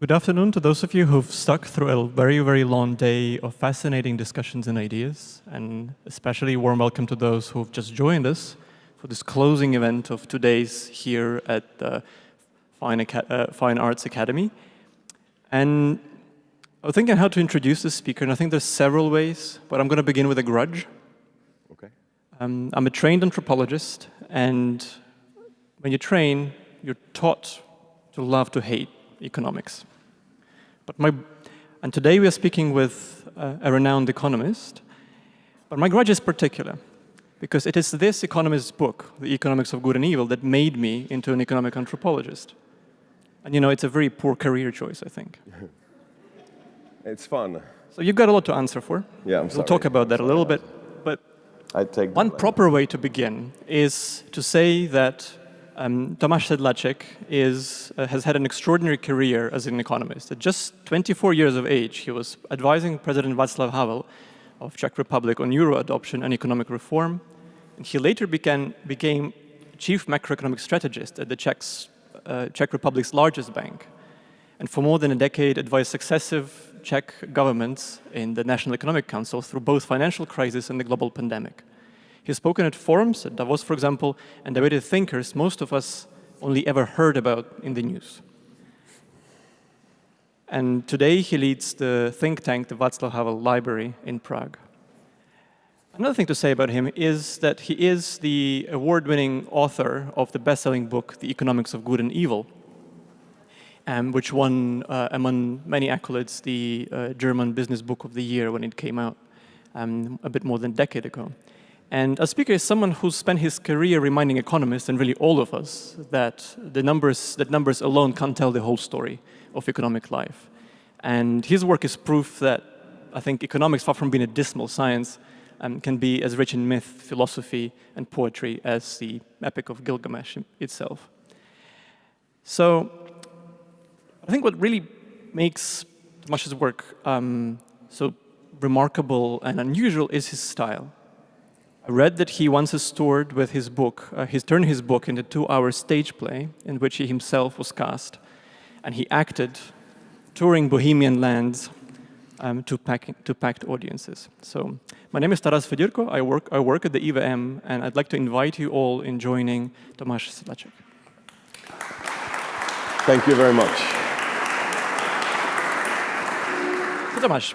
Good afternoon to those of you who've stuck through a very, very long day of fascinating discussions and ideas, and especially warm welcome to those who've just joined us for this closing event of today's here at the Fine Arts Academy. And I was thinking how to introduce this speaker, and I think there's several ways, but I'm going to begin with a grudge. Okay. I'm a trained anthropologist, and when you train, you're taught to love to hate economics. And today we are speaking with a renowned economist, but my grudge is particular, because it is this economist's book, The Economics of Good and Evil, that made me into an economic anthropologist. And you know, it's a very poor career choice, I think. It's fun. So you've got a lot to answer for. Yeah, I'm sorry. We'll talk about that a little bit, but one proper way to begin is to say that Tomáš Sedláček has had an extraordinary career as an economist. At just 24 years of age, he was advising President Václav Havel of Czech Republic on euro adoption and economic reform. And he later became chief macroeconomic strategist at the Czech Republic's largest bank. And for more than a decade, advised successive Czech governments in the National Economic Council through both financial crisis and the global pandemic. He's spoken at forums, at Davos, for example, and debated thinkers most of us only ever heard about in the news. And today he leads the think tank, the Václav Havel Library in Prague. Another thing to say about him is that he is the award-winning author of the best-selling book, The Economics of Good and Evil, which won, among many accolades, the German Business Book of the Year when it came out a bit more than a decade ago. And our speaker is someone who spent his career reminding economists, and really all of us, that numbers alone can't tell the whole story of economic life. And his work is proof that I think economics, far from being a dismal science, can be as rich in myth, philosophy, and poetry as the Epic of Gilgamesh itself. So I think what really makes Tomáš's work so remarkable and unusual is his style. I read that he once has toured with his book, he's turned his book into a 2-hour stage play in which he himself was cast, and he acted, touring Bohemian lands to packed audiences. So, my name is FEDIRKO, I work at the IWM, and I'd like to invite you all in joining Tomáš Sedláček. Thank you very much. So, Tomáš,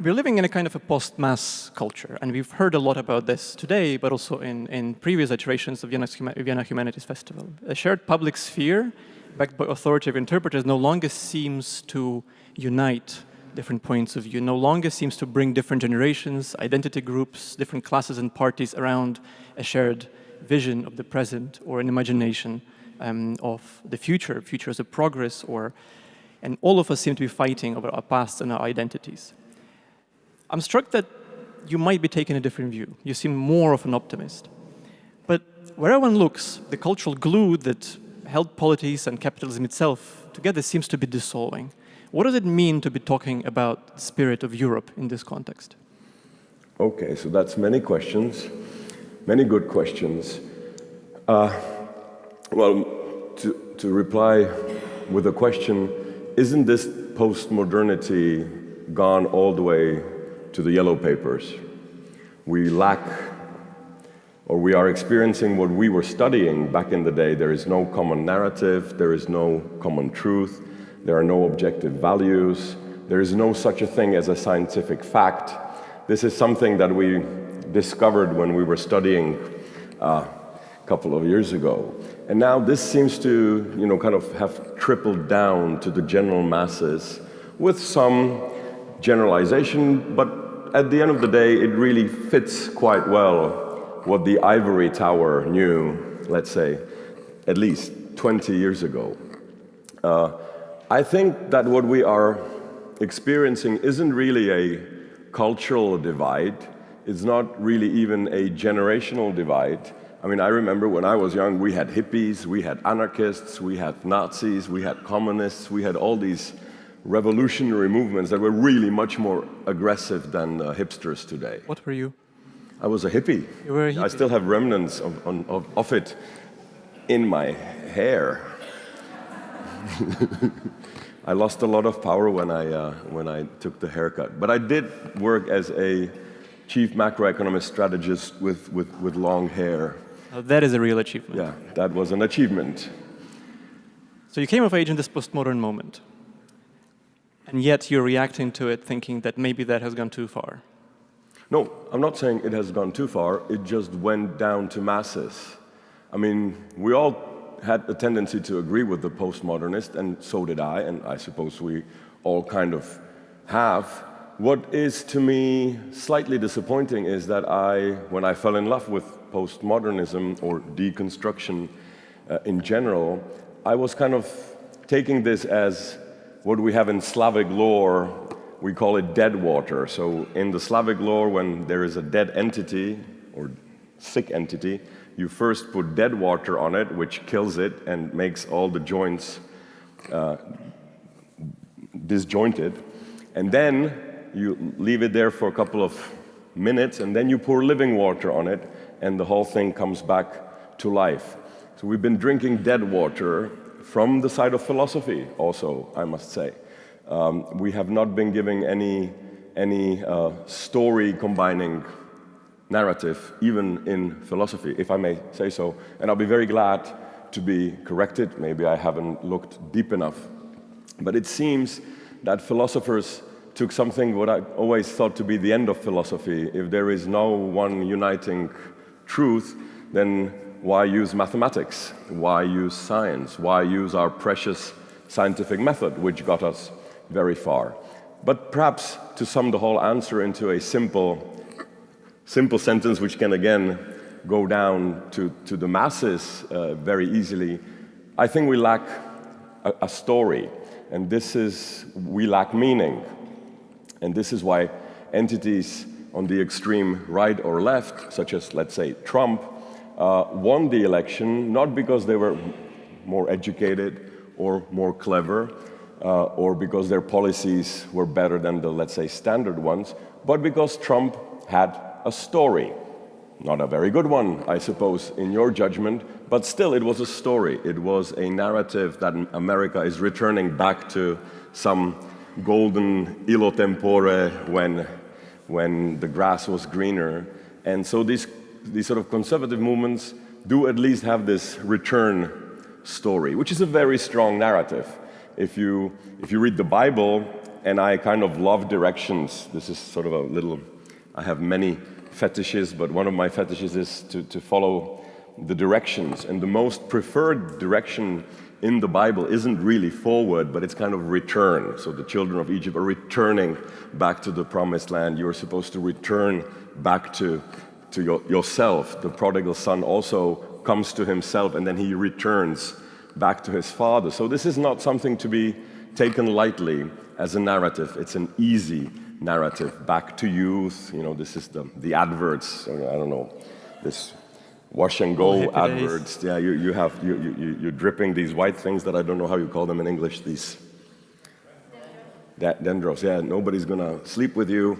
we're living in a kind of a post-mass culture, and we've heard a lot about this today, but also in previous iterations of Vienna Humanities Festival. A shared public sphere, backed by authoritative interpreters, no longer seems to unite different points of view, no longer seems to bring different generations, identity groups, different classes and parties around a shared vision of the present or an imagination of the future as a progress, and all of us seem to be fighting over our past and our identities. I'm struck that you might be taking a different view. You seem more of an optimist. But wherever one looks, the cultural glue that held polities and capitalism itself together seems to be dissolving. What does it mean to be talking about the spirit of Europe in this context? Okay, so that's many questions, many good questions. Well, to reply with a question, isn't this post-modernity gone all the way to the yellow papers? We lack, or we are experiencing what we were studying back in the day. There is no common narrative, there is no common truth, there are no objective values, there is no such a thing as a scientific fact. This is something that we discovered when we were studying a couple of years ago. And now this seems to, kind of have trickled down to the general masses with some generalization, but at the end of the day, it really fits quite well what the ivory tower knew, let's say, at least 20 years ago. I think that what we are experiencing isn't really a cultural divide. It's not really even a generational divide. I mean, I remember when I was young, we had hippies, we had anarchists, we had Nazis, we had communists, we had all these revolutionary movements that were really much more aggressive than hipsters today. What were you? I was a hippie. You were a hippie. I still have remnants of it in my hair. I lost a lot of power when I took the haircut. But I did work as a chief macroeconomist strategist with long hair. Now that is a real achievement. Yeah, that was an achievement. So you came of age in this postmodern moment, and yet you're reacting to it thinking that maybe that has gone too far. No, I'm not saying it has gone too far, it just went down to masses. I mean, we all had a tendency to agree with the postmodernist, and so did I, and I suppose we all kind of have. What is to me slightly disappointing is that when I fell in love with postmodernism or deconstruction in general, I was kind of taking this as what we have in Slavic lore, we call it dead water. So in the Slavic lore, when there is a dead entity or sick entity, you first put dead water on it, which kills it and makes all the joints disjointed. And then you leave it there for a couple of minutes, and then you pour living water on it, and the whole thing comes back to life. So we've been drinking dead water from the side of philosophy also, I must say. We have not been giving any story combining narrative, even in philosophy, if I may say so. And I'll be very glad to be corrected. Maybe I haven't looked deep enough. But it seems that philosophers took something what I always thought to be the end of philosophy. If there is no one uniting truth, then why use mathematics? Why use science? Why use our precious scientific method, which got us very far? But perhaps to sum the whole answer into a simple sentence, which can again go down to the masses very easily, I think we lack a story, and we lack meaning. And this is why entities on the extreme right or left, such as, let's say, Trump, won the election not because they were more educated or more clever or because their policies were better than the, let's say, standard ones, but because Trump had a story. Not a very good one, I suppose, in your judgment, but still it was a story. It was a narrative that America is returning back to some golden illo tempore when the grass was greener. And so these sort of conservative movements do at least have this return story, which is a very strong narrative. If you read the Bible, and I kind of love directions, this is sort of a little, I have many fetishes, but one of my fetishes is to follow the directions. And the most preferred direction in the Bible isn't really forward, but it's kind of return. So the children of Egypt are returning back to the promised land. You're supposed to return back to yourself. The prodigal son also comes to himself, and then he returns back to his father. So this is not something to be taken lightly as a narrative. It's an easy narrative. Back to youth, you know, this is the adverts, I don't know, this wash and go adverts. Days. Yeah, you're dripping these white things that I don't know how you call them in English, these dendros. Yeah, nobody's gonna sleep with you.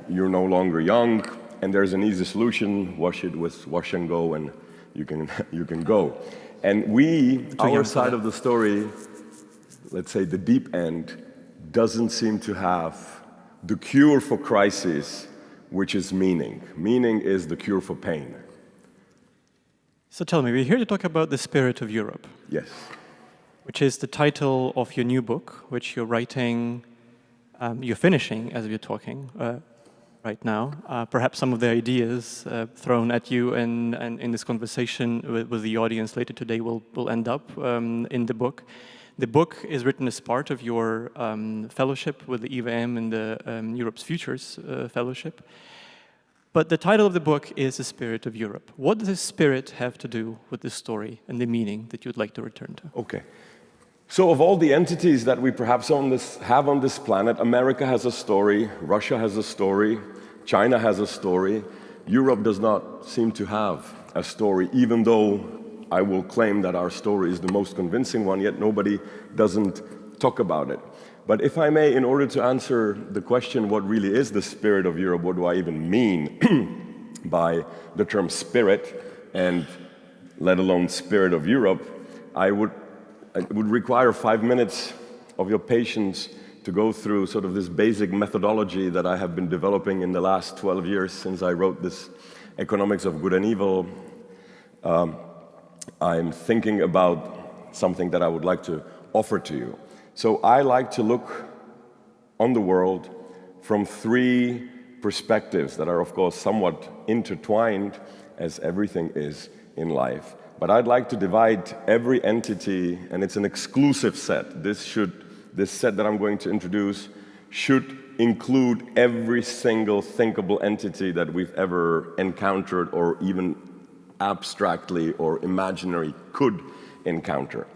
You're no longer young, and there's an easy solution. Wash it with wash and go, and you can go. And our side of the story, let's say the deep end, doesn't seem to have the cure for crisis, which is meaning. Meaning is the cure for pain. So tell me, we're here to talk about the spirit of Europe. Yes. Which is the title of your new book, which you're writing, you're finishing as we're talking right now. Perhaps some of the ideas thrown at you in this conversation with the audience later today will end up in the book. The book is written as part of your fellowship with the EVM and the Europe's Futures Fellowship. But the title of the book is The Spirit of Europe. What does this spirit have to do with the story and the meaning that you'd like to return to? Okay. So of all the entities that we perhaps have on this planet, America has a story, Russia has a story, China has a story. Europe does not seem to have a story, even though I will claim that our story is the most convincing one, yet nobody doesn't talk about it. But if I may, in order to answer the question, what really is the spirit of Europe, what do I even mean by the term spirit, and let alone spirit of Europe, it would require 5 minutes of your patience to go through sort of this basic methodology that I have been developing in the last 12 years since I wrote this Economics of Good and Evil. I'm thinking about something that I would like to offer to you. So I like to look on the world from three perspectives that are, of course, somewhat intertwined, as everything is in life. But I'd like to divide every entity, and it's an exclusive set. This set that I'm going to introduce should include every single thinkable entity that we've ever encountered or even abstractly or imaginary could encounter.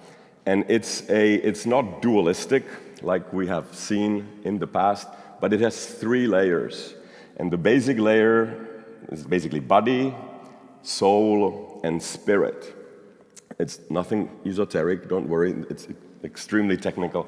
And it's not dualistic like we have seen in the past, but it has three layers. And the basic layer is basically body, soul, and spirit. It's nothing esoteric, don't worry, it's extremely technical.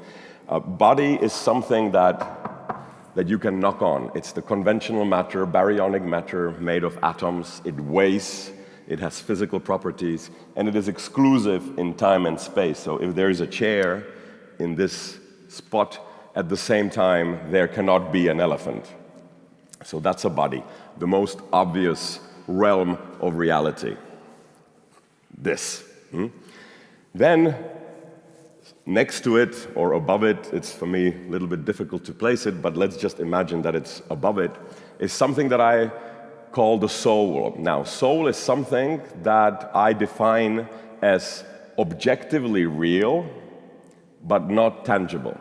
Body is something that you can knock on. It's the conventional matter, baryonic matter made of atoms. It weighs, it has physical properties, and it is exclusive in time and space. So if there is a chair in this spot, at the same time, there cannot be an elephant. So that's a body, the most obvious realm of reality. This. Then, next to it or above it, it's for me a little bit difficult to place it, but let's just imagine that it's above it, is something that I call the soul. Now, soul is something that I define as objectively real, but not tangible.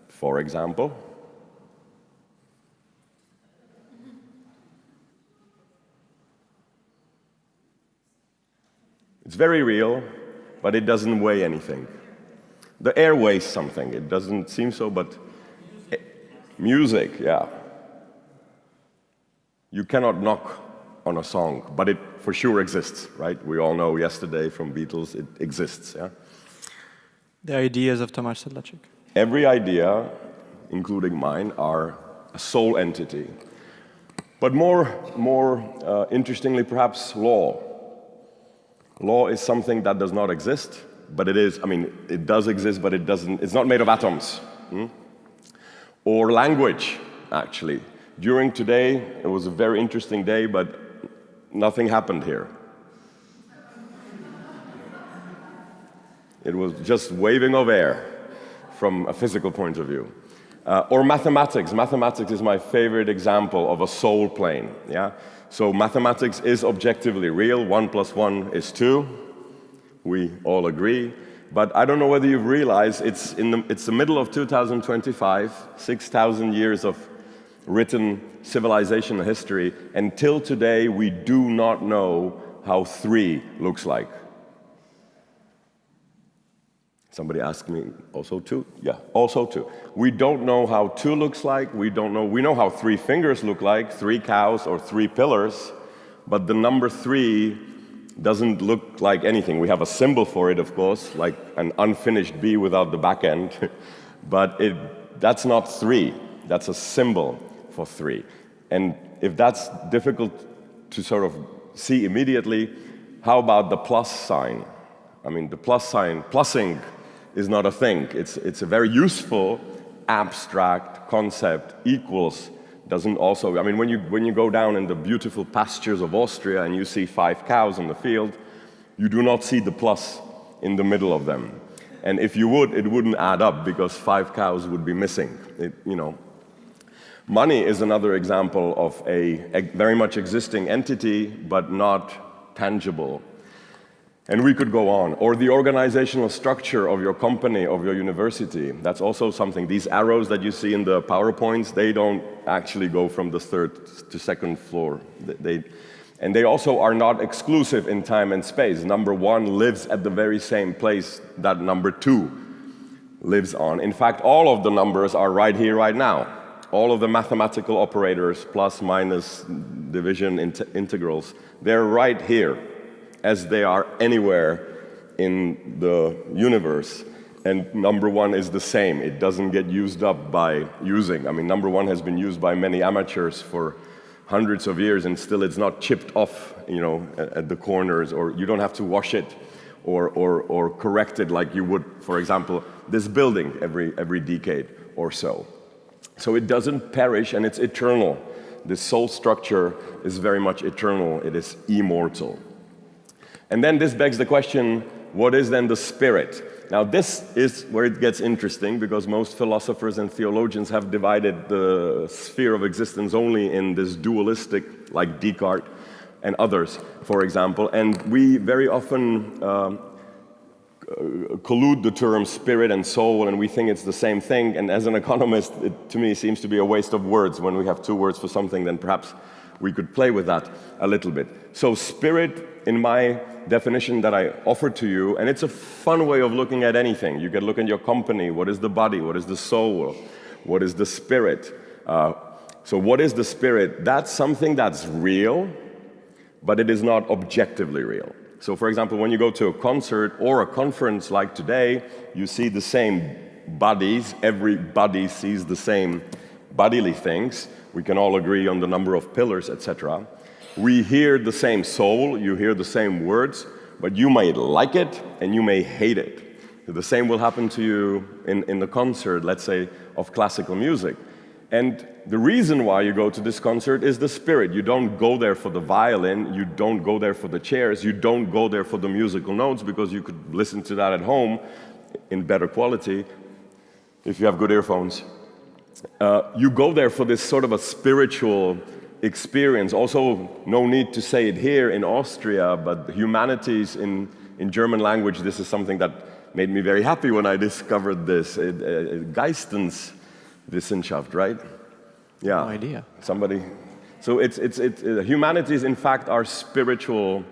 For example, it's very real, but it doesn't weigh anything. The air weighs something. It doesn't seem so, but music, yeah. You cannot knock on a song, but it for sure exists, right? We all know yesterday from Beatles, it exists, yeah? The ideas of Tomáš Sedláček. Every idea, including mine, are a soul entity. But more interestingly, perhaps law. Law is something that does not exist, but it is, I mean, it does exist, but it doesn't, it's not made of atoms. Or language, actually. During today, it was a very interesting day, but nothing happened here. It was just waving of air from a physical point of view. Or mathematics. Mathematics is my favorite example of a soul plane, yeah? So mathematics is objectively real. 1 + 1 is 2. We all agree. But I don't know whether you've realized it's the middle of 2025, 6,000 years of written civilizational history. Until today, we do not know how 3 looks like. Somebody asked me, also 2? Yeah, also 2. We don't know how 2 looks like. We know how 3 fingers look like, 3 cows or 3 pillars, but the number 3 doesn't look like anything. We have a symbol for it, of course, like an unfinished B without the back end, but that's not 3. That's a symbol for 3. And if that's difficult to sort of see immediately, how about the plus sign? I mean, the plus sign, plussing, is not a thing. It's a very useful, abstract concept. Equals doesn't also, I mean, when you go down in the beautiful pastures of Austria and you see 5 cows in the field, you do not see the plus in the middle of them. And if you would, it wouldn't add up because 5 cows would be missing. Money is another example of a very much existing entity, but not tangible. And we could go on. Or the organizational structure of your company, of your university. That's also something. These arrows that you see in the PowerPoints, they don't actually go from the 3rd to 2nd floor. And they also are not exclusive in time and space. Number 1 lives at the very same place that number 2 lives on. In fact, all of the numbers are right here, right now. All of the mathematical operators, plus, minus, division, integrals, they're right here, as they are anywhere in the universe. And number 1 is the same. It doesn't get used up by using. I mean, number 1 has been used by many amateurs for hundreds of years, and still it's not chipped off, at the corners, or you don't have to wash it or corrected like you would, for example, this building every decade or so. So it doesn't perish and it's eternal. The soul structure is very much eternal, it is immortal. And then this begs the question, what is then the spirit? Now this is where it gets interesting, because most philosophers and theologians have divided the sphere of existence only in this dualistic, like Descartes and others, for example, and we very often collude the term spirit and soul, and we think it's the same thing, and as an economist, it to me seems to be a waste of words. When we have two words for something, then perhaps we could play with that a little bit. So spirit, in my definition that I offer to you, and it's a fun way of looking at anything. You can look at your company, what is the body, what is the soul, what is the spirit? So what is the spirit? That's something that's real, but it is not objectively real. So for example, when you go to a concert or a conference like today, you see the same bodies, everybody sees the same bodily things. We can all agree on the number of pillars, etc. We hear the same soul, you hear the same words, but you may like it and you may hate it. The same will happen to you in the concert, let's say, of classical music. And the reason why you go to this concert is the spirit. You don't go there for the violin, you don't go there for the chairs, you don't go there for the musical notes, because you could listen to that at home in better quality if you have good earphones. You go there for this sort of a spiritual experience. Also, no need to say it here in Austria, but humanities in German language, this is something that made me very happy when I discovered this. Geisteswissenschaft, right? Yeah. No idea. Somebody. So it's humanities, in fact, are spiritual,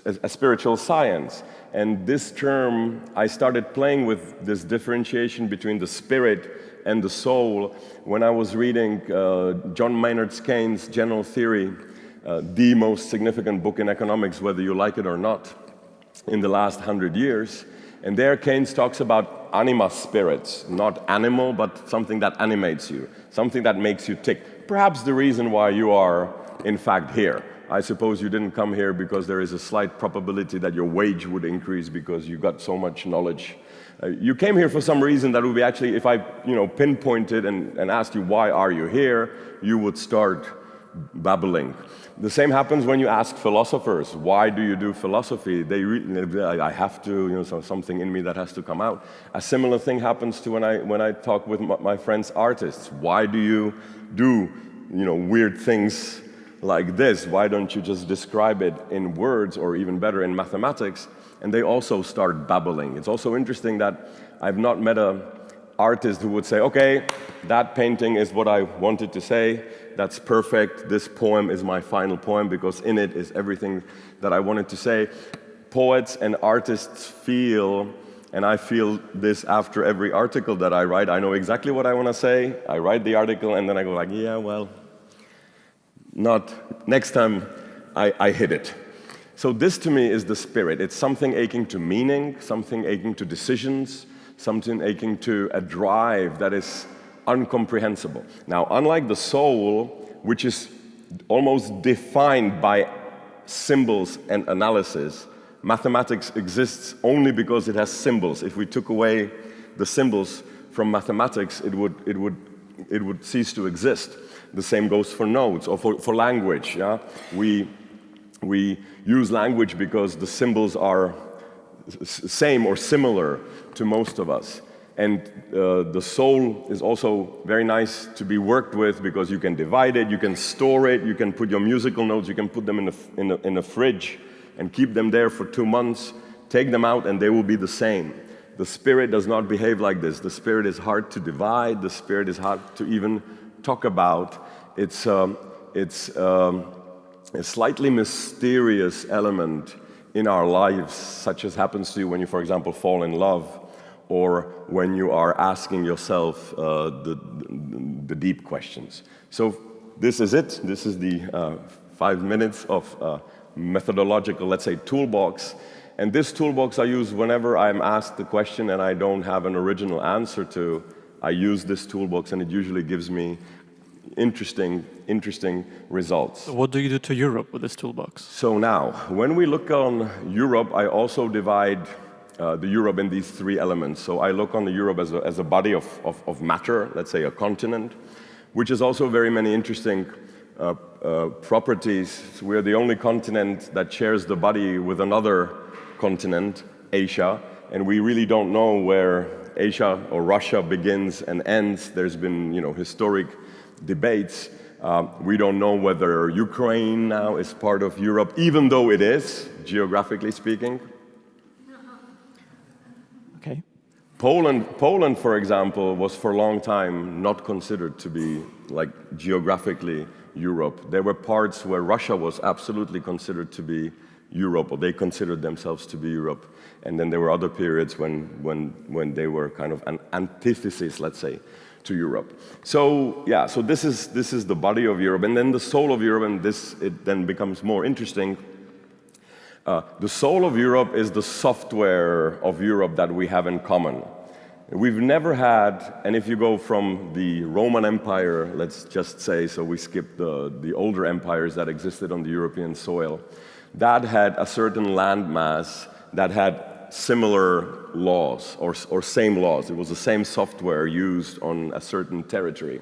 a spiritual science. And this term, I started playing with this differentiation between the spirit and the soul when I was reading John Maynard Keynes' General Theory, the most significant book in economics, whether you like it or not, in the last 100 years. And there Keynes talks about anima spirits, not animal, but something that animates you, something that makes you tick. Perhaps the reason why you are, in fact, here. I suppose you didn't come here because there is a slight probability that your wage would increase because you got so much knowledge. You came here for some reason that would be actually, if I pinpointed and asked you, why are you here, you would start babbling. The same happens when you ask philosophers, why do you do philosophy? I have to, so something in me that has to come out. A similar thing happens to when I talk with my friends artists. Why do you do, weird things like this? Why don't you just describe it in words, or even better in mathematics? And they also start babbling. It's also interesting that I've not met an artist who would say, okay, that painting is what I wanted to say, that's perfect, this poem is my final poem, because in it is everything that I wanted to say. Poets and artists feel, and I feel this after every article that I write, I know exactly what I want to say, I write the article, and then I go like, yeah, well, not, next time I hit it. So this to me is the spirit. It's something aching to meaning, something aching to decisions, something aching to a drive that is incomprehensible. Now, unlike the soul, which is almost defined by symbols and analysis, mathematics exists only because it has symbols. If we took away the symbols from mathematics, it would cease to exist. The same goes for notes or for language. Yeah? We use language because the symbols are same or similar to most of us. And the soul is also very nice to be worked with because you can divide it, you can store it, you can put your musical notes, you can put them in a fridge and keep them there for 2 months, take them out and they will be the same. The spirit does not behave like this. The spirit is hard to divide, the spirit is hard to even talk about. It's a slightly mysterious element in our lives, such as happens to you when you, for example, fall in love, or when you are asking yourself the deep questions. So this is it. This is the 5 minutes of methodological, let's say, toolbox. And this toolbox I use whenever I'm asked the question and I don't have an original answer to. I use this toolbox and it usually gives me interesting results. So what do you do to Europe with this toolbox? So now, when we look on Europe, I also divide the Europe in these three elements. So I look on the Europe as a body of matter, let's say a continent, which is also very many interesting properties. We're the only continent that shares the body with another continent, Asia, and we really don't know where Asia or Russia begins and ends. There's been, historic debates. We don't know whether Ukraine now is part of Europe, even though it is, geographically speaking. Okay. Poland, for example, was for a long time not considered to be like geographically Europe. There were parts where Russia was absolutely considered to be Europe, or they considered themselves to be Europe. And then there were other periods when they were kind of an antithesis, let's say, to Europe. So yeah, so this is the body of Europe, and then the soul of Europe, and it then becomes more interesting. The soul of Europe is the software of Europe that we have in common. We've never had, and if you go from the Roman Empire, let's just say, so we skip the older empires that existed on the European soil, that had a certain landmass that had similar laws or same laws. It was the same software used on a certain territory.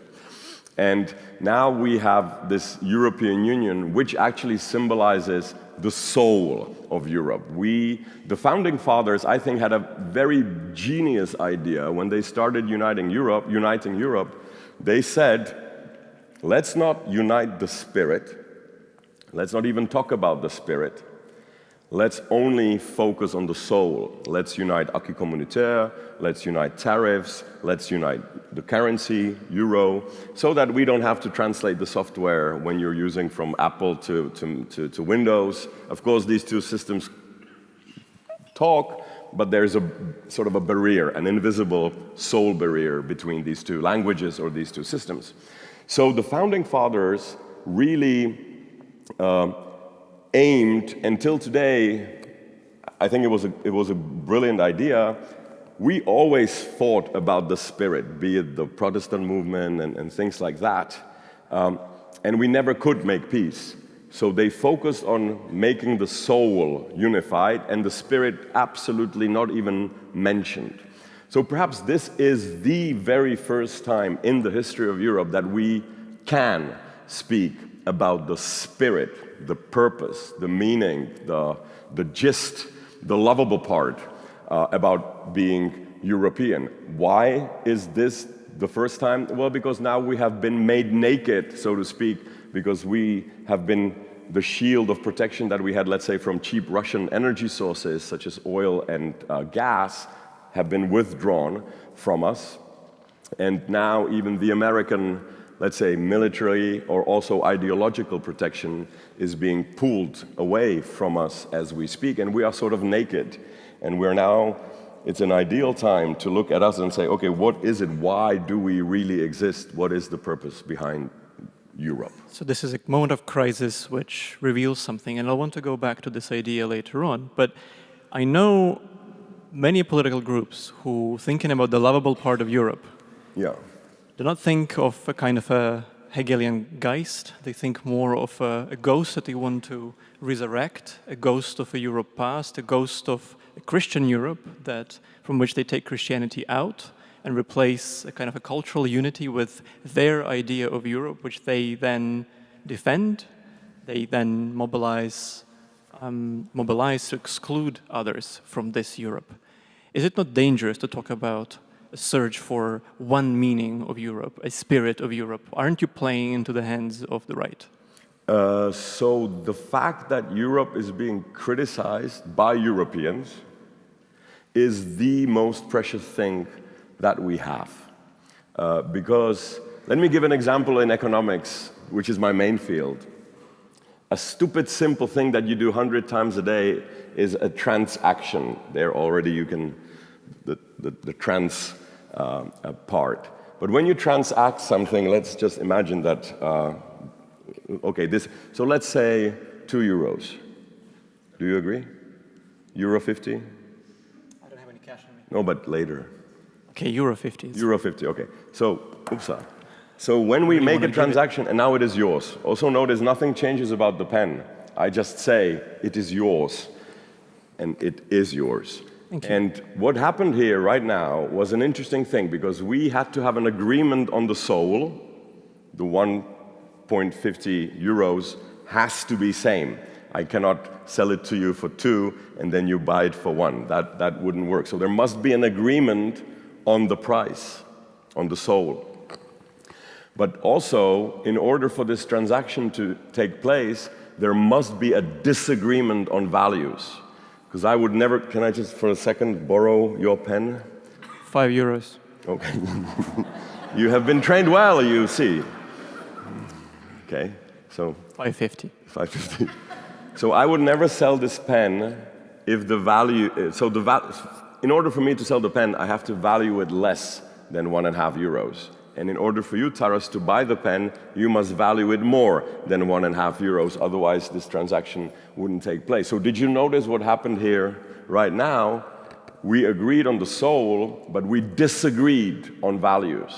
And now we have this European Union, which actually symbolizes the soul of Europe. The founding fathers, I think, had a very genius idea when they started uniting Europe. They said, let's not unite the spirit. Let's not even talk about the spirit. Let's only focus on the soul. Let's unite acquis communautaire, let's unite tariffs, let's unite the currency, euro, so that we don't have to translate the software when you're using from Apple to Windows. Of course, these two systems talk, but there's a sort of a barrier, an invisible soul barrier between these two languages or these two systems. So the founding fathers really aimed, until today, I think it was a brilliant idea. We always fought about the spirit, be it the Protestant movement and things like that, and we never could make peace. So they focused on making the soul unified and the spirit absolutely not even mentioned. So perhaps this is the very first time in the history of Europe that we can speak about the spirit, the purpose, the meaning, the gist, the lovable part about being European. Why is this the first time? Well, because now we have been made naked, so to speak, because we have been the shield of protection that we had, let's say, from cheap Russian energy sources, such as oil and gas, have been withdrawn from us. And now even the American, let's say, military or also ideological protection is being pulled away from us as we speak, and we are sort of naked. And we're now, it's an ideal time to look at us and say, okay, what is it? Why do we really exist? What is the purpose behind Europe? So this is a moment of crisis which reveals something, and I want to go back to this idea later on. But I know many political groups who, thinking about the lovable part of Europe, do not think of a kind of a Hegelian Geist. They think more of a ghost that they want to resurrect, a ghost of a Europe past, a ghost of a Christian Europe from which they take Christianity out and replace a kind of a cultural unity with their idea of Europe, which they then defend. They then mobilize to exclude others from this Europe. Is it not dangerous to talk about a search for one meaning of Europe, a spirit of Europe? Aren't you playing into the hands of the right? So the fact that Europe is being criticized by Europeans is the most precious thing that we have. Because, let me give an example in economics, which is my main field. A stupid, simple thing that you do 100 times a day is a transaction. There already you can, the trans part. But when you transact something, let's just imagine that, so let's say 2 euros. Do you agree? Euro 50? I don't have any cash on me. No, but later. Okay, Euro 50. Euro 50, okay. So, So when we make a give it. transaction, and now it is yours. Also notice nothing changes about the pen. I just say, it is yours, and it is yours. Thank you. And what happened here right now was an interesting thing, because we had to have an agreement on the soul. The 1.50 euros has to be same. I cannot sell it to you for 2 and then you buy it for 1. That wouldn't work. So there must be an agreement on the price, on the soul. But also, in order for this transaction to take place, there must be a disagreement on values. Because I would never, can I just for a second borrow your pen? 5 euros. Okay. You have been trained well, you see. Okay, so 5.50. 5.50. So I would never sell this pen if the value, in order for me to sell the pen, I have to value it less than 1.5 euros. And in order for you, Taras, to buy the pen, you must value it more than 1.5 euros, otherwise this transaction wouldn't take place. So did you notice what happened here right now? We agreed on the soul, but we disagreed on values.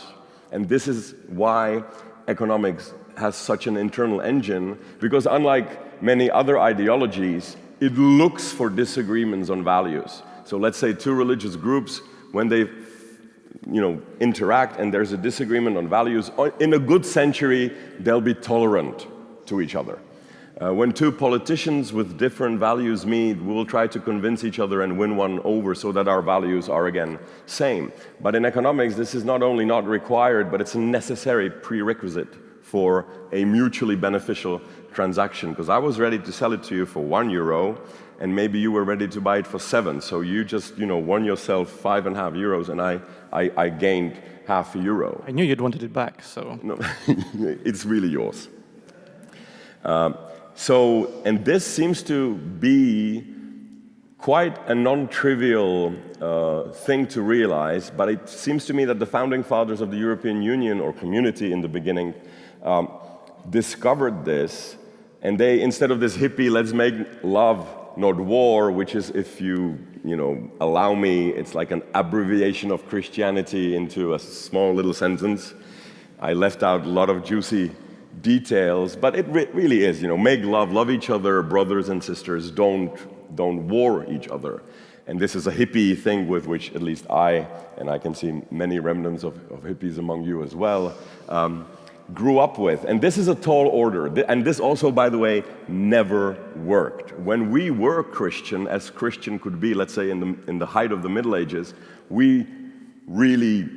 And this is why economics has such an internal engine, because unlike many other ideologies, it looks for disagreements on values. So let's say 2 religious groups, when they interact and there's a disagreement on values, in a good century, they'll be tolerant to each other. When 2 politicians with different values meet, we will try to convince each other and win one over so that our values are again same. But in economics, this is not only not required, but it's a necessary prerequisite for a mutually beneficial transaction. Because I was ready to sell it to you for 1 euro, and maybe you were ready to buy it for 7. So you just, won yourself 5.5 euros, and I gained half a euro. I knew you'd wanted it back, so. No, it's really yours. And this seems to be quite a non-trivial thing to realize, but it seems to me that the founding fathers of the European Union, or community in the beginning, discovered this, and they, instead of this hippie, let's make love, not war, which is, if you allow me, it's like an abbreviation of Christianity into a small little sentence. I left out a lot of juicy details, but it really is, make love, love each other, brothers and sisters, don't war each other. And this is a hippie thing with which at least I can see many remnants of hippies among you as well, grew up with. And this is a tall order. And this also, by the way, never worked. When we were Christian, as Christian could be, let's say in the height of the Middle Ages, we really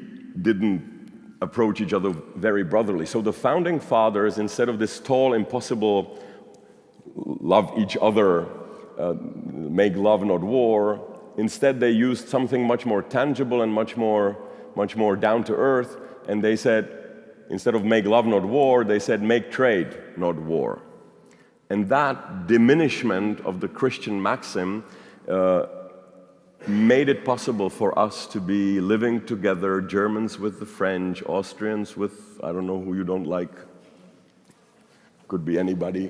didn't approach each other very brotherly. So the founding fathers, instead of this tall, impossible, love each other, make love, not war, instead they used something much more tangible and much more down to earth, and they said, instead of make love, not war, they said make trade, not war. And that diminishment of the Christian maxim made it possible for us to be living together, Germans with the French, Austrians with, I don't know who you don't like, could be anybody.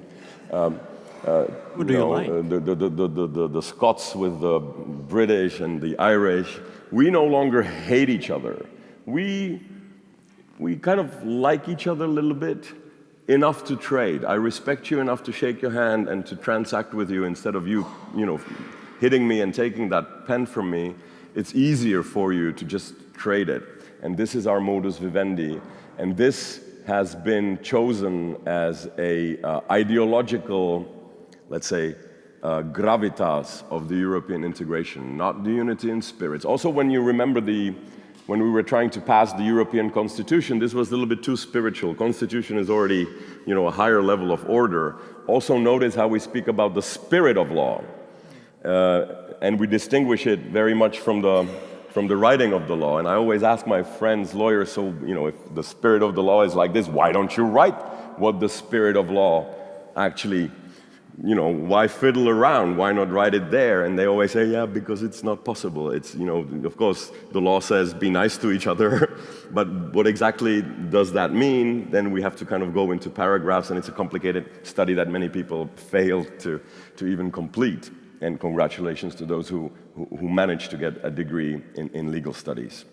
Who do you like? The Scots with the British and the Irish. We no longer hate each other. We kind of like each other a little bit, enough to trade. I respect you enough to shake your hand and to transact with you instead of you, hitting me and taking that pen from me. It's easier for you to just trade it. And this is our modus vivendi. And this has been chosen as a ideological, let's say, gravitas of the European integration, not the unity in spirits. Also, when you remember when we were trying to pass the European Constitution, this was a little bit too spiritual. Constitution is already, a higher level of order. Also notice how we speak about the spirit of law. And we distinguish it very much from the writing of the law. And I always ask my friends, lawyers, so, if the spirit of the law is like this, why don't you write what the spirit of law actually, why fiddle around? Why not write it there? And they always say, yeah, because it's not possible. It's, of course, the law says be nice to each other, but what exactly does that mean? Then we have to kind of go into paragraphs, and it's a complicated study that many people fail to even complete. And congratulations to those who managed to get a degree in legal studies.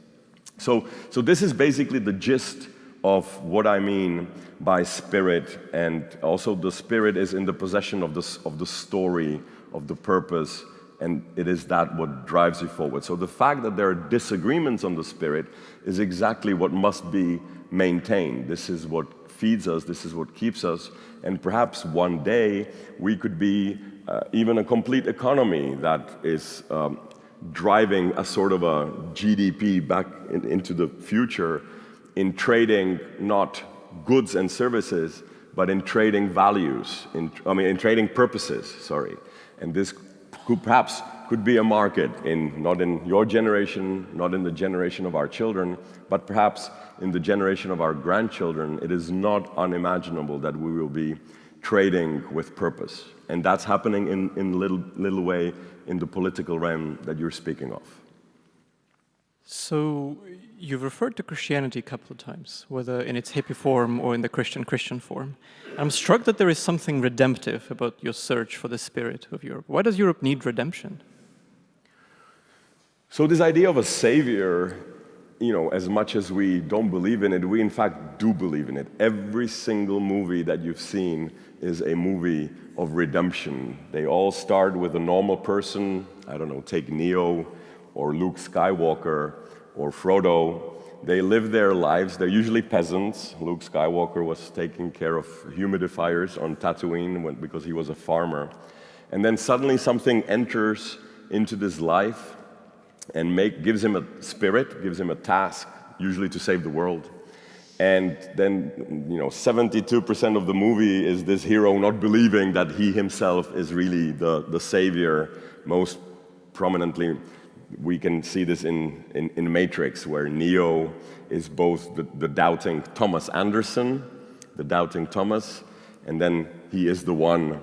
So this is basically the gist of what I mean by spirit, and also the spirit is in the possession of the story, of the purpose, and it is that what drives you forward. So the fact that there are disagreements on the spirit is exactly what must be maintained. This is what feeds us, this is what keeps us, and perhaps one day we could be even a complete economy that is driving a sort of a GDP back into the future in trading not goods and services, but in trading values, in trading purposes, sorry. And this could be a market not in your generation, not in the generation of our children, but perhaps in the generation of our grandchildren. It is not unimaginable that we will be trading with purpose. And that's happening in little way in the political realm that you're speaking of. So you've referred to Christianity a couple of times, whether in its hippie form or in the Christian form. I'm struck that there is something redemptive about your search for the spirit of Europe. Why does Europe need redemption? So this idea of a savior, as much as we don't believe in it, we in fact do believe in it. Every single movie that you've seen is a movie of redemption. They all start with a normal person, I don't know, take Neo or Luke Skywalker or Frodo. They live their lives, they're usually peasants. Luke Skywalker was taking care of humidifiers on Tatooine because he was a farmer. And then suddenly something enters into this life and gives him a spirit, gives him a task, usually to save the world. And then, 72% of the movie is this hero not believing that he himself is really the savior. Most prominently, we can see this in Matrix, where Neo is both the doubting Thomas Anderson, the doubting Thomas, and then he is the one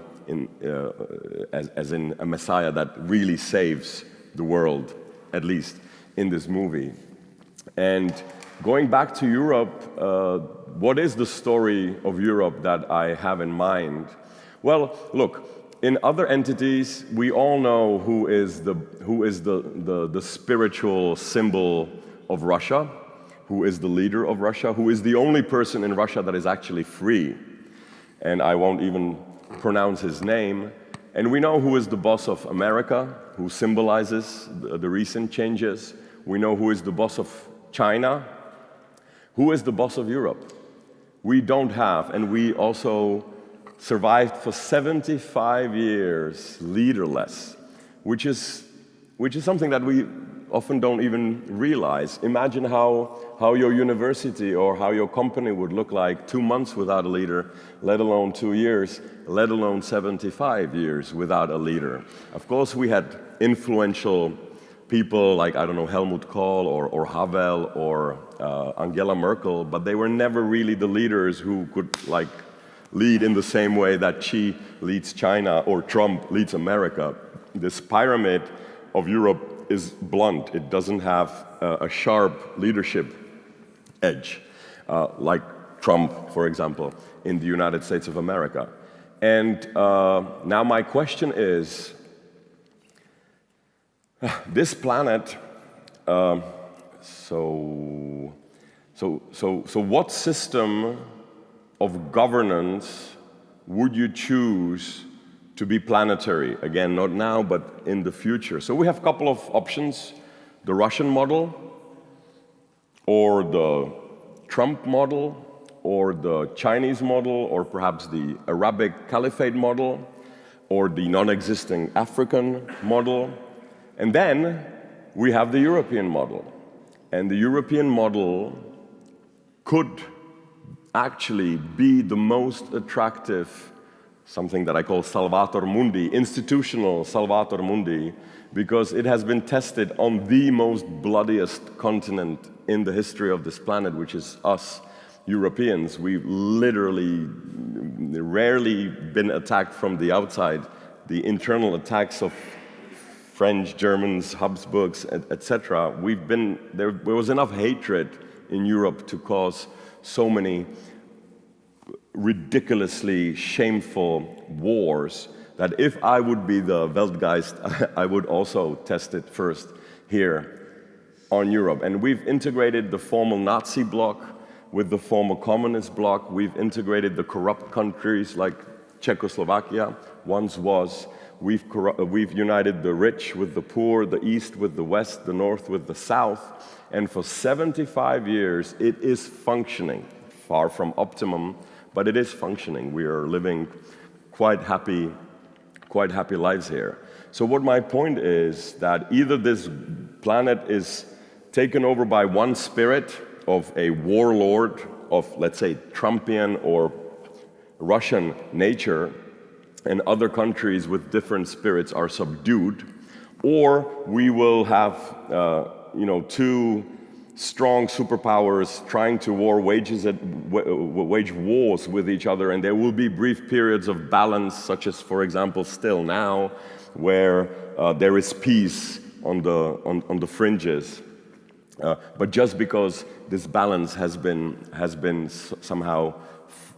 as in a messiah that really saves the world, at least in this movie. And going back to Europe, what is the story of Europe that I have in mind? Well, look, in other entities, we all know who is the spiritual symbol of Russia, who is the leader of Russia, who is the only person in Russia that is actually free. And I won't even pronounce his name. And we know who is the boss of America, who symbolizes the recent changes. We know who is the boss of China. Who is the boss of Europe? We don't have, and we also survived for 75 years leaderless, which is something that we often don't even realize. Imagine how your university or how your company would look like 2 months without a leader, let alone 2 years, let alone 75 years without a leader. Of course, we had influential people like, I don't know, Helmut Kohl or Havel or Angela Merkel, but they were never really the leaders who could lead in the same way that Xi leads China or Trump leads America. This pyramid of Europe is blunt. It doesn't have a sharp leadership edge, like Trump, for example, in the United States of America. And now my question is, this planet, so what system of governance would you choose to be planetary? Again, not now, but in the future. So we have a couple of options: the Russian model, or the Trump model, or the Chinese model, or perhaps the Arabic Caliphate model, or the non-existing African model. And then we have the European model. And the European model could actually be the most attractive, something that I call Salvator Mundi, institutional Salvator Mundi, because it has been tested on the most bloodiest continent in the history of this planet, which is us, Europeans. We've literally rarely been attacked from the outside. The internal attacks of French, Germans, Habsburgs, etc. There was enough hatred in Europe to cause so many ridiculously shameful wars that if I would be the Weltgeist, I would also test it first here on Europe. And we've integrated the former Nazi bloc with the former communist bloc. We've integrated the corrupt countries like Czechoslovakia once was. We've united the rich with the poor, the East with the West, the North with the South. And for 75 years, it is functioning. Far from optimum, but it is functioning. We are living quite happy lives here. So what my point is that either this planet is taken over by one spirit of a warlord of, let's say, Trumpian or Russian nature, and other countries with different spirits are subdued, or we will have two strong superpowers trying to wage wars with each other, and there will be brief periods of balance, such as, for example, still now, where there is peace on the fringes. But just because this balance has been somehow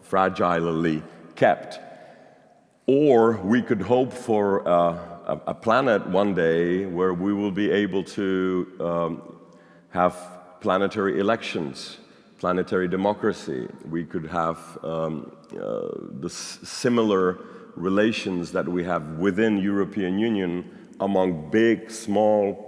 fragilely kept. Or we could hope for a planet one day where we will be able to have planetary elections, planetary democracy. We could have the similar relations that we have within European Union among big, small,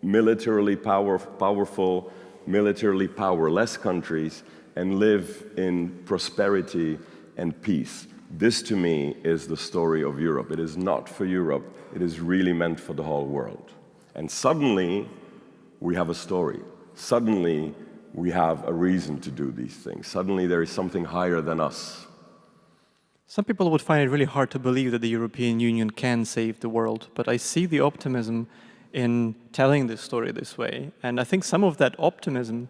militarily powerful, militarily powerless countries, and live in prosperity and peace. This, to me, is the story of Europe. It is not for Europe. It is really meant for the whole world. And suddenly, we have a story. Suddenly, we have a reason to do these things. Suddenly, there is something higher than us. Some people would find it really hard to believe that the European Union can save the world, but I see the optimism in telling this story this way. And I think some of that optimism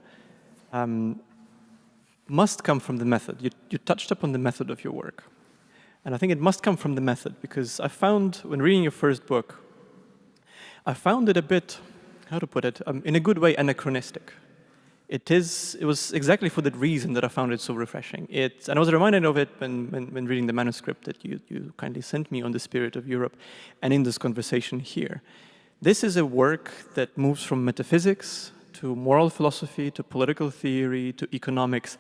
must come from the method. You touched upon the method of your work. And I think it must come from the method, because I found, when reading your first book, I found it a bit, how to put it, in a good way, anachronistic. It was exactly for that reason that I found it so refreshing. And I was reminded of it when reading the manuscript that you kindly sent me on the spirit of Europe, and in this conversation here. This is a work that moves from metaphysics to moral philosophy to political theory to economics,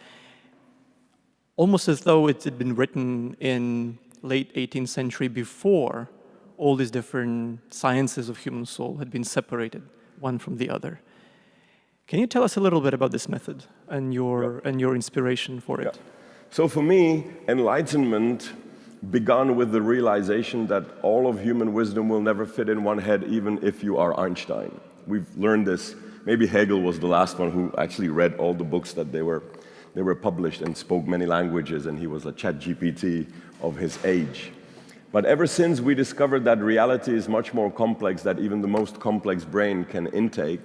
almost as though it had been written in late 18th century before all these different sciences of human soul had been separated one from the other. Can you tell us a little bit about this method and your inspiration for it? So for me, enlightenment began with the realization that all of human wisdom will never fit in one head, even if you are Einstein. We've learned this. Maybe Hegel was the last one who actually read all the books that they were published and spoke many languages, and he was a ChatGPT of his age. But ever since we discovered that reality is much more complex than even the most complex brain can intake,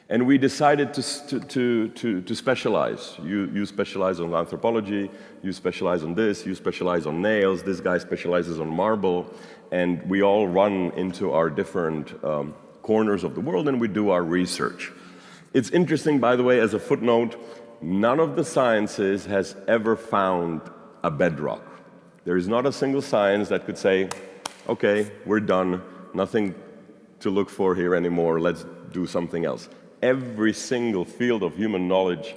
and we decided to specialize. You specialize on anthropology, you specialize on this, you specialize on nails, this guy specializes on marble, and we all run into our different corners of the world and we do our research. It's interesting, by the way, as a footnote, none of the sciences has ever found a bedrock. There is not a single science that could say, okay, we're done, nothing to look for here anymore, let's do something else. Every single field of human knowledge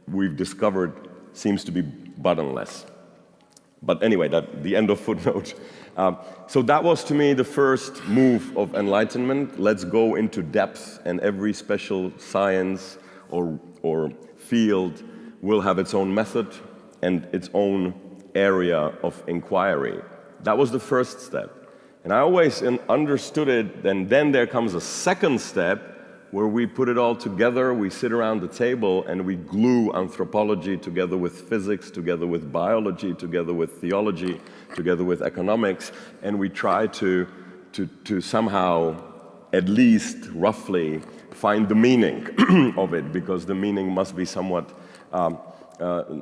we've discovered seems to be bottomless. But anyway, the end of footnote. So that was, to me, the first move of enlightenment. Let's go into depth, and every special science or field will have its own method and its own area of inquiry. That was the first step. And I always understood it, and then there comes a second step where we put it all together, we sit around the table and we glue anthropology together with physics, together with biology, together with theology, together with economics, and we try to somehow, at least roughly, find the meaning of it, because the meaning must be somewhat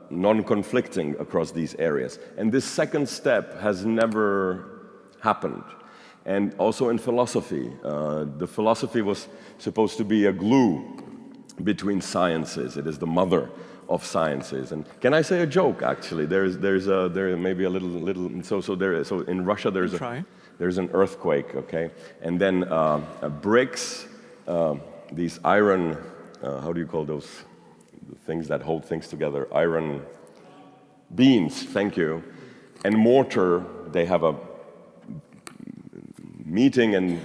non-conflicting across these areas. And this second step has never happened. And also in philosophy, the philosophy was supposed to be a glue between sciences. It is the mother of sciences. And can I say a joke? Actually, there may be a little. So in Russia there's an earthquake, okay, and then bricks, these iron, how do you call those? things that hold things together, iron, beams, thank you, and mortar, they have a meeting and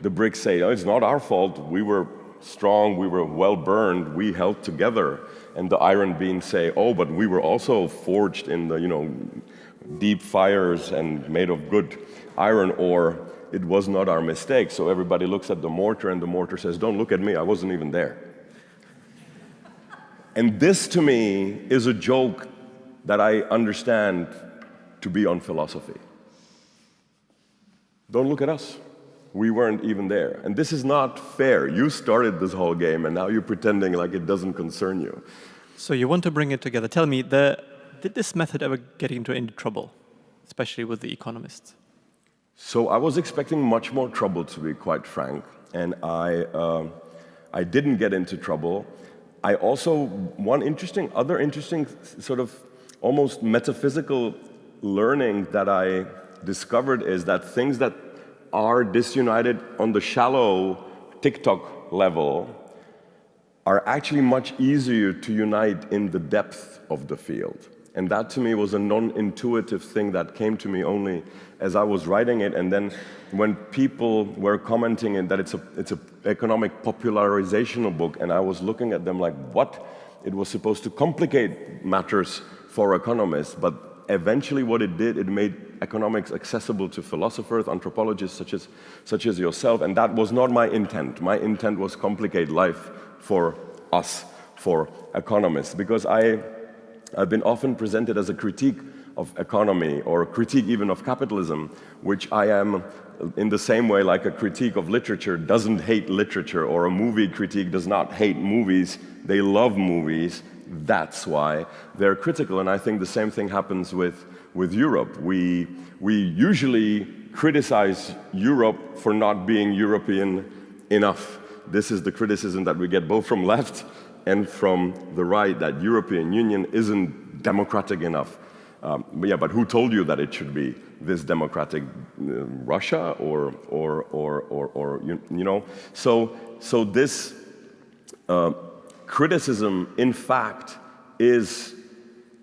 the bricks say, oh, it's not our fault, we were strong, we were well burned, we held together. And the iron beams say, oh, but we were also forged in the, deep fires and made of good iron ore. It was not our mistake. So everybody looks at the mortar and the mortar says, don't look at me, I wasn't even there. And this to me is a joke that I understand to be on philosophy. Don't look at us. We weren't even there. And this is not fair. You started this whole game and now you're pretending like it doesn't concern you. So you want to bring it together. Tell me, did this method ever get into any trouble, especially with the economists? So I was expecting much more trouble, to be quite frank, and I didn't get into trouble. I also, other interesting sort of almost metaphysical learning that I discovered is that things that are disunited on the shallow TikTok level are actually much easier to unite in the depth of the field. And that to me was a non-intuitive thing that came to me only as I was writing it. And then when people were commenting it, that it's an economic popularizational book, and I was looking at them like, what? It was supposed to complicate matters for economists, but eventually what it did, it made economics accessible to philosophers, anthropologists such as yourself, and that was not my intent. My intent was complicate life for us, for economists, because I've been often presented as a critique of economy or a critique even of capitalism, which I am in the same way like a critique of literature doesn't hate literature, or a movie critique does not hate movies. They love movies. That's why they're critical. And I think the same thing happens with Europe. We usually criticize Europe for not being European enough. This is the criticism that we get both from left and from the right, that European Union isn't democratic enough. But who told you that it should be this democratic? Russia or So this criticism, in fact, is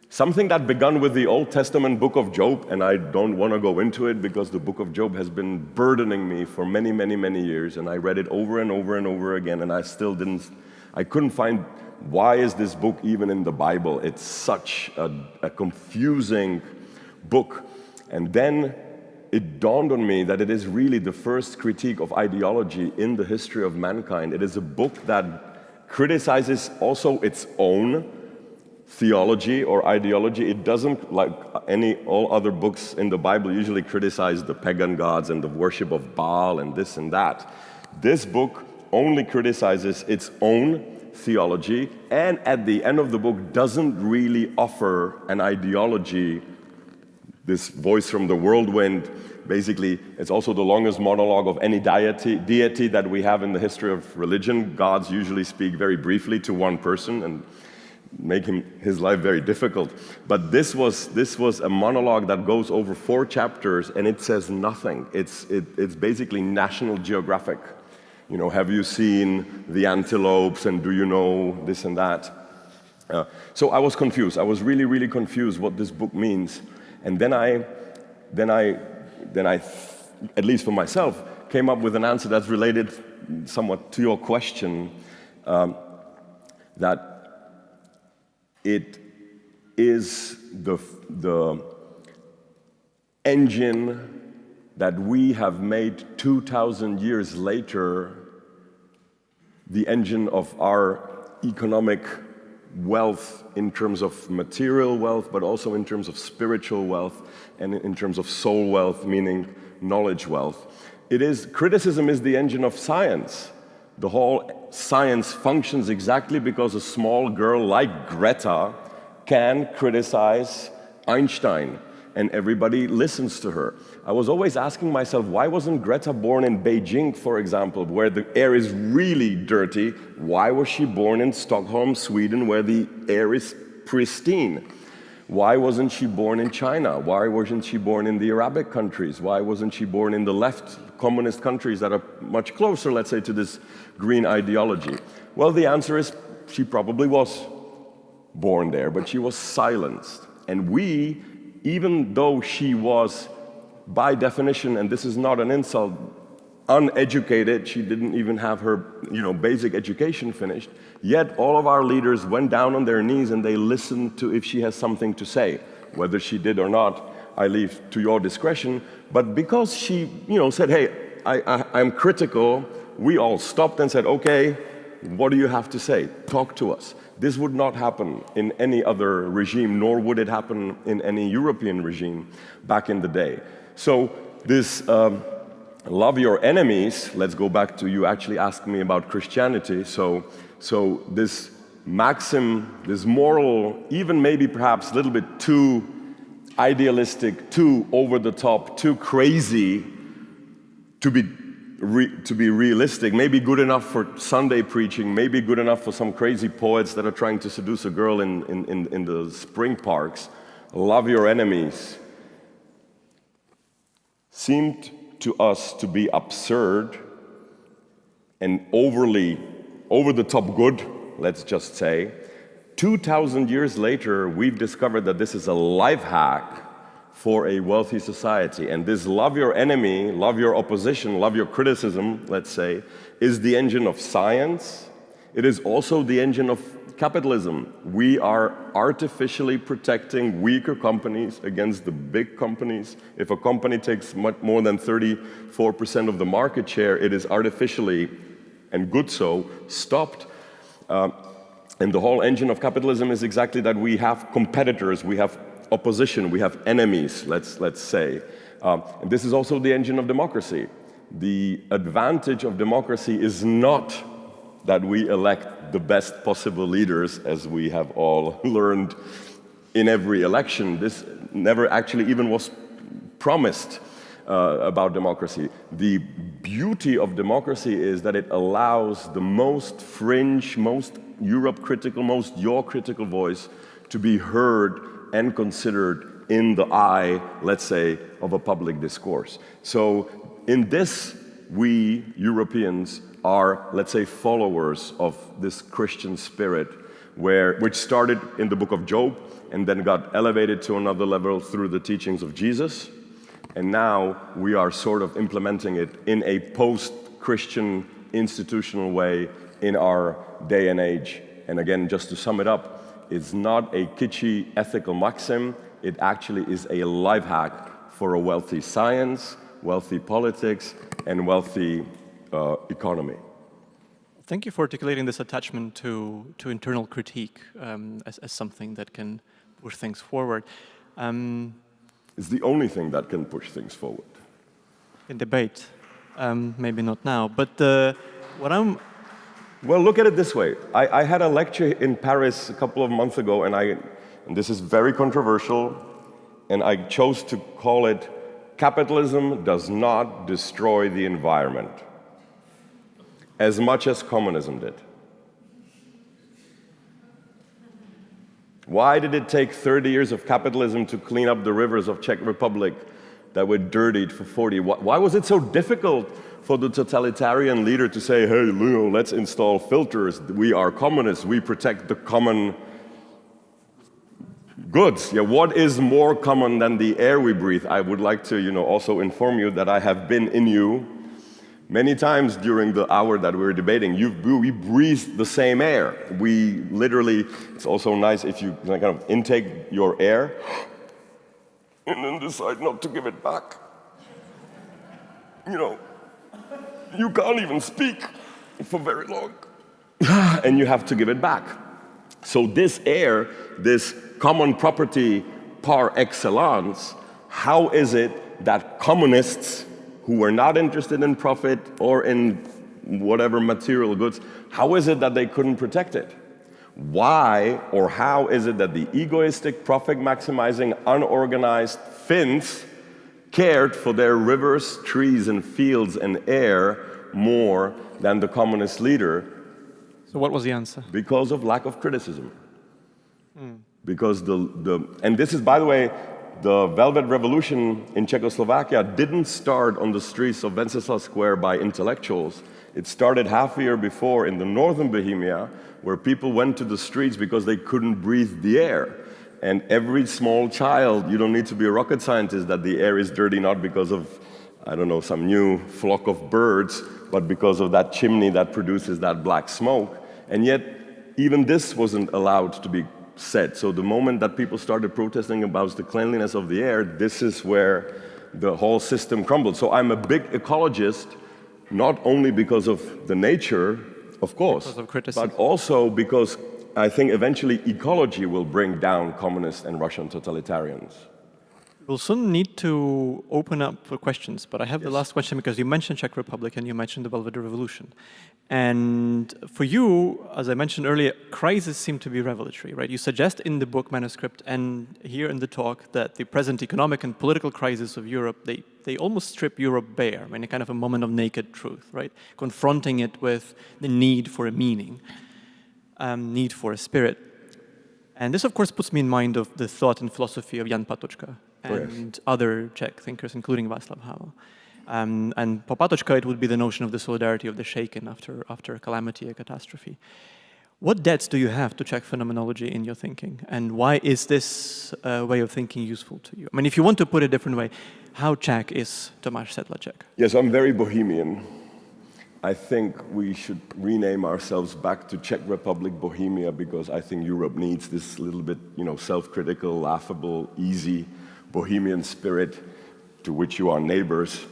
something that began with the Old Testament book of Job, and I don't want to go into it because the book of Job has been burdening me for many, many, many years, and I read it over and over and over again, and I couldn't find why is this book even in the Bible. It's such a confusing book. And then it dawned on me that it is really the first critique of ideology in the history of mankind. It is a book that criticizes also its own theology or ideology. It doesn't, like all other books in the Bible, usually criticize the pagan gods and the worship of Baal and this and that. This book only criticizes its own theology, and at the end of the book doesn't really offer an ideology. This voice from the whirlwind, basically, it's also the longest monologue of any deity that we have in the history of religion. Gods usually speak very briefly to one person and make his life very difficult. But this was a monologue that goes over 4 chapters, and it says nothing. It's basically National Geographic. Have you seen the antelopes, and do you know this and that? So I was confused. I was really, really confused what this book means. And then I, at least for myself, came up with an answer that's related somewhat to your question, that it is the engine that we have made 2,000 years later, the engine of our economic wealth in terms of material wealth, but also in terms of spiritual wealth and in terms of soul wealth, meaning knowledge wealth. Criticism is the engine of science. The whole science functions exactly because a small girl like Greta can criticize Einstein, and everybody listens to her. I was always asking myself, why wasn't Greta born in Beijing, for example, where the air is really dirty? Why was she born in Stockholm, Sweden, where the air is pristine? Why wasn't she born in China? Why wasn't she born in the Arabic countries? Why wasn't she born in the left communist countries that are much closer, let's say, to this green ideology? Well, the answer is she probably was. born there, but she was silenced. And we, even though she was, by definition, and this is not an insult, uneducated, she didn't even have her basic education finished, yet all of our leaders went down on their knees and they listened to if she has something to say. Whether she did or not, I leave to your discretion. But because she said, hey, I'm critical, we all stopped and said, okay, what do you have to say? Talk to us. This would not happen in any other regime, nor would it happen in any European regime back in the day. So this love your enemies, let's go back to you actually asked me about Christianity. So this maxim, this moral, even maybe perhaps a little bit too idealistic, too over the top, too crazy to be realistic, maybe good enough for Sunday preaching, maybe good enough for some crazy poets that are trying to seduce a girl in the spring parks. Love your enemies seemed to us to be absurd and overly over the top good, let's just say. 2,000 years later, we've discovered that this is a life hack for a wealthy society. And this love your enemy, love your opposition, love your criticism, let's say, is the engine of science. It is also the engine of capitalism. We are artificially protecting weaker companies against the big companies. If a company takes much more than 34% of the market share, it is artificially, and good so, stopped. And the whole engine of capitalism is exactly that. We have competitors, we have opposition, we have enemies, let's say. And this is also the engine of democracy. The advantage of democracy is not that we elect the best possible leaders, as we have all learned in every election. This never actually even was promised about democracy. The beauty of democracy is that it allows the most fringe, most Europe critical, most your critical voice to be heard and considered in the eye, let's say, of a public discourse. So in this, we Europeans are, let's say, followers of this Christian spirit, which started in the book of Job and then got elevated to another level through the teachings of Jesus. And now we are sort of implementing it in a post-Christian institutional way in our day and age. And again, just to sum it up, it's not a kitschy ethical maxim, it actually is a life hack for a wealthy science, wealthy politics, and wealthy economy. Thank you for articulating this attachment to internal critique as something that can push things forward. It's the only thing that can push things forward. In debate, maybe not now, but what I'm... Well, look at it this way. I had a lecture in Paris a couple of months ago, and this is very controversial, and I chose to call it, "Capitalism does not destroy the environment as much as communism did." Why did it take 30 years of capitalism to clean up the rivers of Czech Republic that were dirtied for 40? Why was it so difficult for the totalitarian leader to say, hey, let's install filters, we are communists, we protect the common goods? Yeah, what is more common than the air we breathe? I would like to also inform you that I have been in you many times during the hour that we were debating. We breathe the same air. We literally, it's also nice if you kind of intake your air and then decide not to give it back. You can't even speak for very long. And you have to give it back. So this air, this common property par excellence, how is it that communists who were not interested in profit or in whatever material goods, how is it that they couldn't protect it? Why or how is it that the egoistic, profit-maximizing, unorganized Finns cared for their rivers, trees, and fields and air more than the communist leader? So what was the answer? Because of lack of criticism. Because and this is, by the way, the Velvet Revolution in Czechoslovakia didn't start on the streets of Wenceslas Square by intellectuals. It started half a year before in the northern Bohemia, where people went to the streets because they couldn't breathe the air. And every small child, you don't need to be a rocket scientist, that the air is dirty not because of, I don't know, some new flock of birds, but because of that chimney that produces that black smoke. And yet, even this wasn't allowed to be said. So the moment that people started protesting about the cleanliness of the air, this is where the whole system crumbled. So I'm a big ecologist, not only because of the nature, of course, but also because I think eventually ecology will bring down communist and Russian totalitarians. We'll soon need to open up for questions, but I have the last question because you mentioned Czech Republic and you mentioned the Belvedere Revolution. And for you, as I mentioned earlier, crises seem to be revelatory, right? You suggest in the book manuscript and here in the talk that the present economic and political crisis of Europe, they almost strip Europe bare, I mean, a kind of a moment of naked truth, right? Confronting it with the need for a meaning, need for a spirit. And this, of course, puts me in mind of the thought and philosophy of Jan Patočka and other Czech thinkers, including Václav Havel. And for Patočka, it would be the notion of the solidarity of the shaken after a calamity, a catastrophe. What debts do you have to Czech phenomenology in your thinking? And why is this way of thinking useful to you? I mean, if you want to put it a different way, how Czech is Tomáš Sedláček? Yes, I'm very Bohemian. I think we should rename ourselves back to Czech Republic Bohemia because I think Europe needs this little bit, self-critical, laughable, easy Bohemian spirit to which you are neighbors.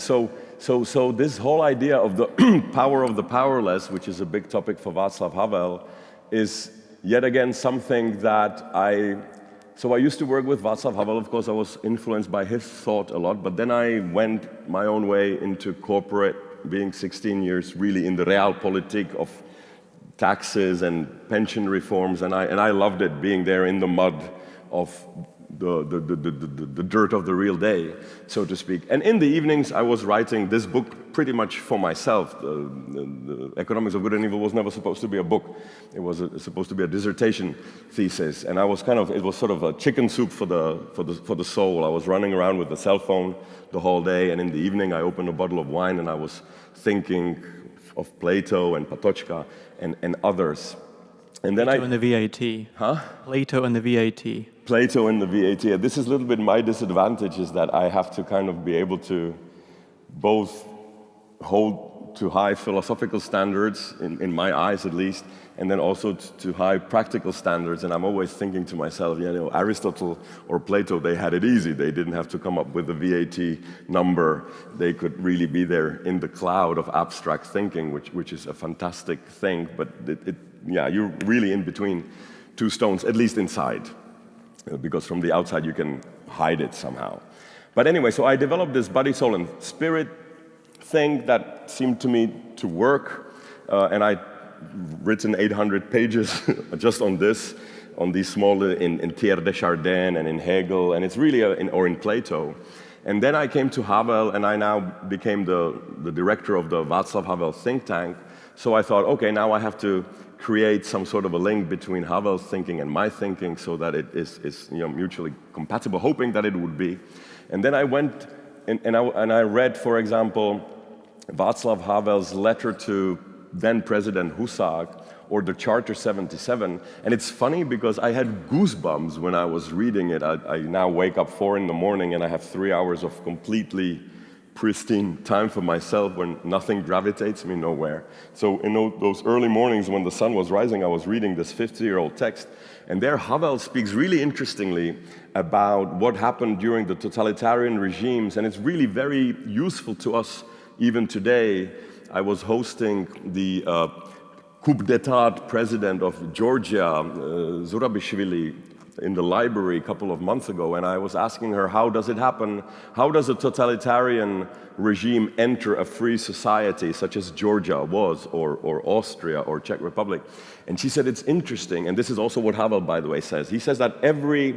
So this whole idea of the power of the powerless, which is a big topic for Václav Havel, is yet again something that I used to work with Václav Havel. Of course, I was influenced by his thought a lot, but then I went my own way into corporate, being 16 years really in the realpolitik of taxes and pension reforms, and I loved it, being there in the mud of the dirt of the real day, so to speak. And in the evenings, I was writing this book pretty much for myself. The Economics of Good and Evil was never supposed to be a book. It was supposed to be a dissertation thesis. And it was sort of a chicken soup for the soul. I was running around with the cell phone the whole day, and in the evening, I opened a bottle of wine, and I was thinking of Plato and Patočka and others. And then Plato and the VAT. Huh? Plato and the VAT. Plato and the VAT. This is a little bit my disadvantage, is that I have to kind of be able to both hold to high philosophical standards, in my eyes at least, and then also to high practical standards. And I'm always thinking to myself, Aristotle or Plato, they had it easy. They didn't have to come up with a VAT number. They could really be there in the cloud of abstract thinking, which is a fantastic thing. But you're really in between two stones, at least inside, because from the outside you can hide it somehow. But anyway, so I developed this body, soul, and spirit thing that seemed to me to work, and I'd written 800 pages just on this, on these small, in Thiers de Chardin and in Hegel, and it's really, or in Plato. And then I came to Havel, and I now became the director of the Václav Havel think tank. So I thought, okay, now I have to create some sort of a link between Havel's thinking and my thinking so that it is mutually compatible, hoping that it would be. And then I went and I read, for example, Václav Havel's letter to then President Husak, or the Charter 77. And it's funny because I had goosebumps when I was reading it. I now wake up 4 in the morning and I have 3 hours of completely pristine time for myself when nothing gravitates me nowhere. So in those early mornings when the sun was rising, I was reading this 50-year-old text, and there Havel speaks really interestingly about what happened during the totalitarian regimes, and it's really very useful to us even today. I was hosting the coup d'etat president of Georgia, Zurabishvili, in the library a couple of months ago, and I was asking her, how does it happen? How does a totalitarian regime enter a free society such as Georgia was, or Austria, or Czech Republic? And she said, it's interesting, and this is also what Havel, by the way, says. He says that every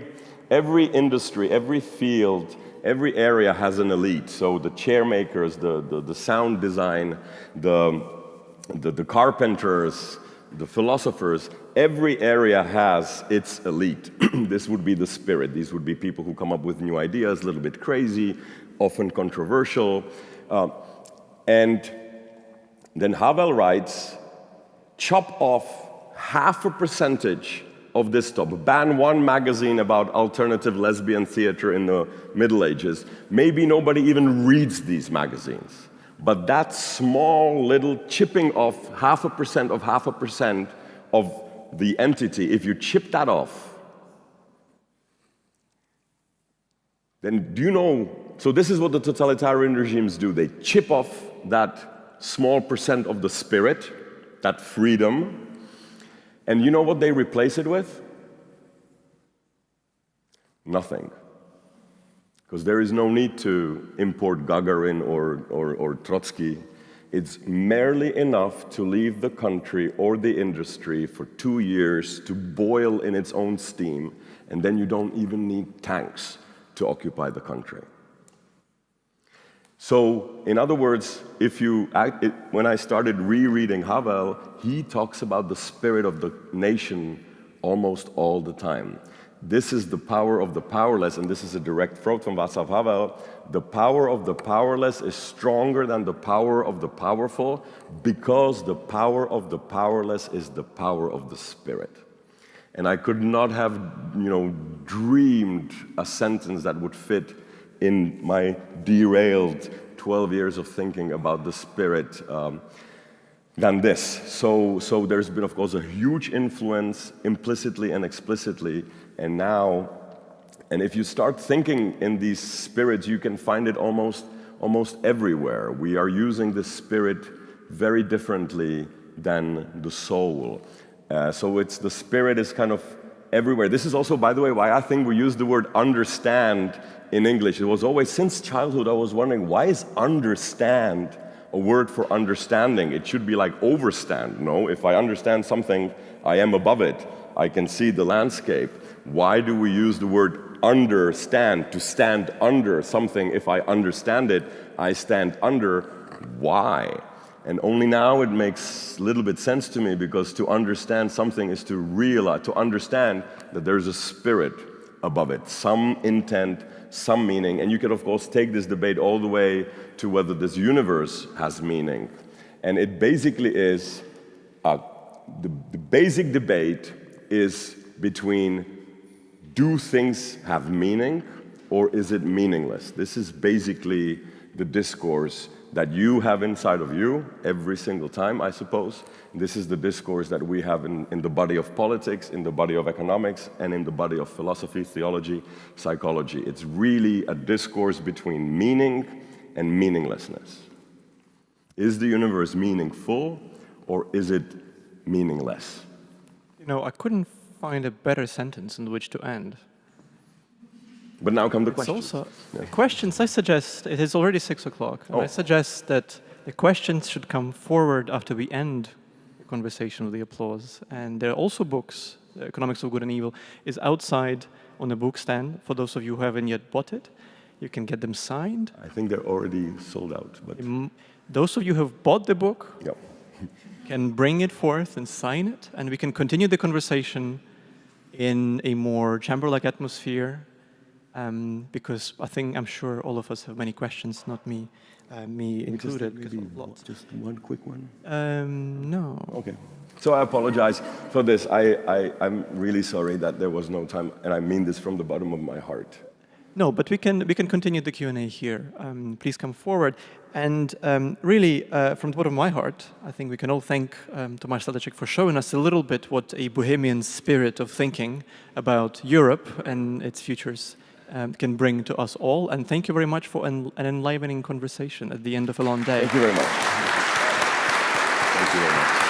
industry, every field, every area has an elite. So the chair makers, the sound design, the carpenters, the philosophers, every area has its elite. This would be the spirit. These would be people who come up with new ideas, a little bit crazy, often controversial. And then Havel writes, chop off 0.5% of this stuff. Ban one magazine about alternative lesbian theater in the Middle Ages. Maybe nobody even reads these magazines. But that small little chipping off 0.5% of the entity, if you chip that off, then do you know, so this is what the totalitarian regimes do. They chip off that small percent of the spirit, that freedom, and you know what they replace it with? Nothing. Because there is no need to import Gagarin or Trotsky. It's merely enough to leave the country or the industry for 2 years to boil in its own steam, and then you don't even need tanks to occupy the country. So, in other words, when I started rereading Havel, he talks about the spirit of the nation almost all the time. This is the power of the powerless, and this is a direct quote from Václav Havel. The power of the powerless is stronger than the power of the powerful because the power of the powerless is the power of the spirit. And I could not have, dreamed a sentence that would fit in my derailed 12 years of thinking about the spirit than this. So there's been, of course, a huge influence implicitly and explicitly, and if you start thinking in these spirits, you can find it almost everywhere. We are using the spirit very differently than the soul. So the spirit is kind of everywhere. This is also, by the way, why I think we use the word understand in English. It was always, since childhood, I was wondering, why is understand a word for understanding? It should be like overstand, no? If I understand something, I am above it. I can see the landscape. Why do we use the word understand, to stand under something? If I understand it, I stand under. Why? And only now it makes a little bit sense to me, because to understand something is to realize, to understand that there's a spirit above it, some intent, some meaning. And you can, of course, take this debate all the way to whether this universe has meaning. And it basically is, the basic debate is between, do things have meaning or is it meaningless? This is basically the discourse that you have inside of you every single time, I suppose. This is the discourse that we have in the body of politics, in the body of economics, and in the body of philosophy, theology, psychology. It's really a discourse between meaning and meaninglessness. Is the universe meaningful or is it meaningless? I couldn't find a better sentence in which to end. But now come the questions. Also, questions, I suggest, it is already 6 o'clock, and I suggest that the questions should come forward after we end the conversation with the applause. And there are also books, Economics of Good and Evil, is outside on the book stand. For those of you who haven't yet bought it, you can get them signed. I think they're already sold out. But those of you who have bought the book can bring it forth and sign it, and we can continue the conversation in a more chamber-like atmosphere. Because I'm sure all of us have many questions, not me included. Just one quick one? No. Okay. So I apologize for this. I'm really sorry that there was no time, and I mean this from the bottom of my heart. No, but we can continue the Q&A here. Please come forward. And really, from the bottom of my heart, I think we can all thank Tomáš Sedláček for showing us a little bit what a bohemian spirit of thinking about Europe and its futures can bring to us all. And thank you very much for an enlivening conversation at the end of a long day. Thank you very much. Thank you very much.